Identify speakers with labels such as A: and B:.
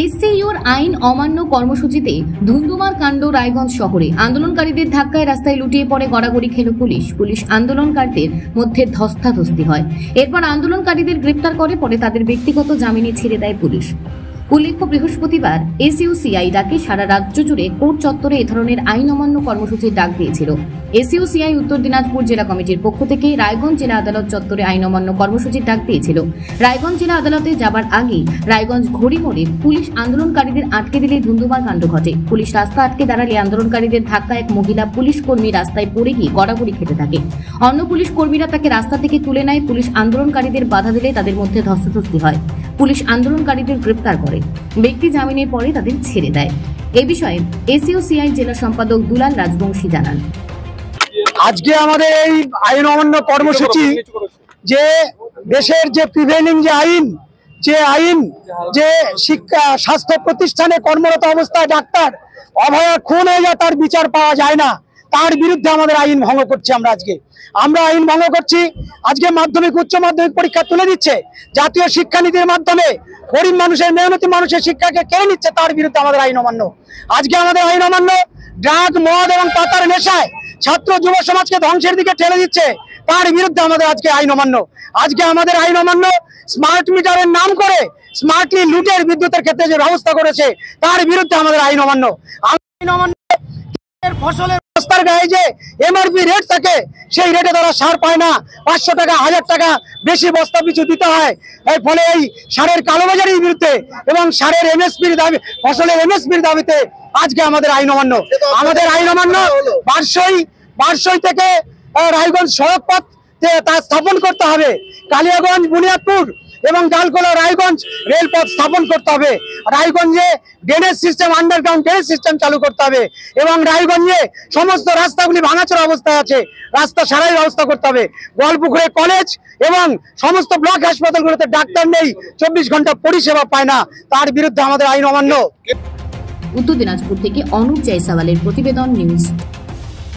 A: এসসিইউর আইন অমান্য কর্মসূচিতে ধুন্ধুমার কাণ্ড রায়গঞ্জ শহরে। আন্দোলনকারীদের ধাক্কায় রাস্তায় লুটিয়ে পড়ে গড়াগড়ি খেল পুলিশ আন্দোলনকারীদের মধ্যে ধস্তাধস্তি হয়। এরপর আন্দোলনকারীদের গ্রেপ্তার করে, পরে তাদের ব্যক্তিগত জামিনে ছেড়ে দেয় পুলিশ। উল্লেখ্য, বৃহস্পতিবার এসইউসিআই ডাকে সারা রাজ্য জুড়ে কোর্ট চত্বরে এ ধরনের আইন অমান্য কর্মসূচির ডাক দিয়েছিল। এসইউসিআই উত্তর দিনাজপুর জেলা কমিটির পক্ষ থেকে রায়গঞ্জ জেলা আদালত চত্বরে আইন অমান্য কর্মসূচির ডাক দিয়েছিল। রায়গঞ্জ জেলা আদালতে যাবার আগে রায়গঞ্জ ঘড়ি মোড়ে পুলিশ আন্দোলনকারীদের আটকে দিলে ধুন্ধুমার কাণ্ড ঘটে। পুলিশ রাস্তা আটকে দাঁড়ালে আন্দোলনকারীদের ধাক্কা এক মহিলা পুলিশ কর্মী রাস্তায় পড়ে গিয়ে গড়াগড়ি খেতে থাকে। অন্য পুলিশ কর্মীরা তাকে রাস্তা থেকে তুলে নেয়। পুলিশ আন্দোলনকারীদের বাধা দিলে তাদের মধ্যে ধস্তাধস্তি হয়। পুলিশ আন্দোলনকারীদের গ্রেপ্তার করে, ব্যক্তি জামিনের পরে তাদের ছেড়ে দেয়। এ বিষয়ে এসইউসিআই জেলা সম্পাদক দুলাল রাজবংশী জানান,
B: আজকে আমাদের এই আইন অমান্য কর্মসূচি যে দেশের যে প্রিভেইলিং যে আইন যে শিক্ষা স্বাস্থ্য প্রতিষ্ঠানে কর্মরত অবস্থায় ডাক্তার অভয়া খুন হয়ে যায়, তার বিচার পাওয়া যায় না, তার বিরুদ্ধে আমাদের আইন ভঙ্গ করছি। আমরা আইন ভঙ্গ করছি। আজকে মাধ্যমিক উচ্চ মাধ্যমিক পরীক্ষা তুলে দিচ্ছে, জাতীয় শিক্ষানীতির মাধ্যমে গরিব মানুষের মেহনতি মানুষের শিক্ষাকে কেড়ে নিচ্ছে, তার বিরুদ্ধে আমাদের আইন অমান্য। আজকে আমাদের আইন অমান্য ড্রাগ মদ এবং পাতার নেশায় ছাত্র যুব সমাজকে ধ্বংসের দিকে ঠেলে দিচ্ছে, তার বিরুদ্ধে আমাদের আজকে আইন অমান্য। আজকে আমাদের আইন অমান্য স্মার্ট মিটারের নাম করে স্মার্টলি লুটের বিদ্যুতের ক্ষেত্রে যে ব্যবস্থা করেছে, তার বিরুদ্ধে আমাদের আইন অমান্য। আইন অমান্য ফসলের বস্তার গায়ে যে এমআরপি রেট থাকে, সেই রেটে তারা সার পায় না, 500 টাকা 1000 টাকা বেশি বস্তা পিছু দিতে হয়। এর ফলে এই সারের কালোবাজারির বিরুদ্ধে এবং সারের এমএসপির দাবি, ফসলের এমএসপির দাবিতে আজকে আমাদের আইন অমান্য। আমাদের আইন অমান্য বারসই থেকে রায়গঞ্জ সড়ক পথ তা স্থাপন করতে হবে। কালিয়াগঞ্জ বুনিয়াদপুর এবং ডালখোলা রায়গঞ্জ রেলপথ স্থাপন করতে হবে। রায়গঞ্জে drainage system, underground drainage system চালু করতে হবে এবং রায়গঞ্জে সমস্ত রাস্তাগুলি ভাঙাচোরা অবস্থায় আছে, রাস্তা সারাই ব্যবস্থা করতে হবে। গোয়ালপুকুরে কলেজ এবং সমস্ত ব্লক হাসপাতালগুলোতে ডাক্তার নেই, 24 ঘন্টা পরিষেবা পায় না, তার বিরুদ্ধে আমাদের আইন অমান্য।
A: উত্তর দিনাজপুর থেকে অনুপ জয়সওয়ালের প্রতিবেদন, নিউজ।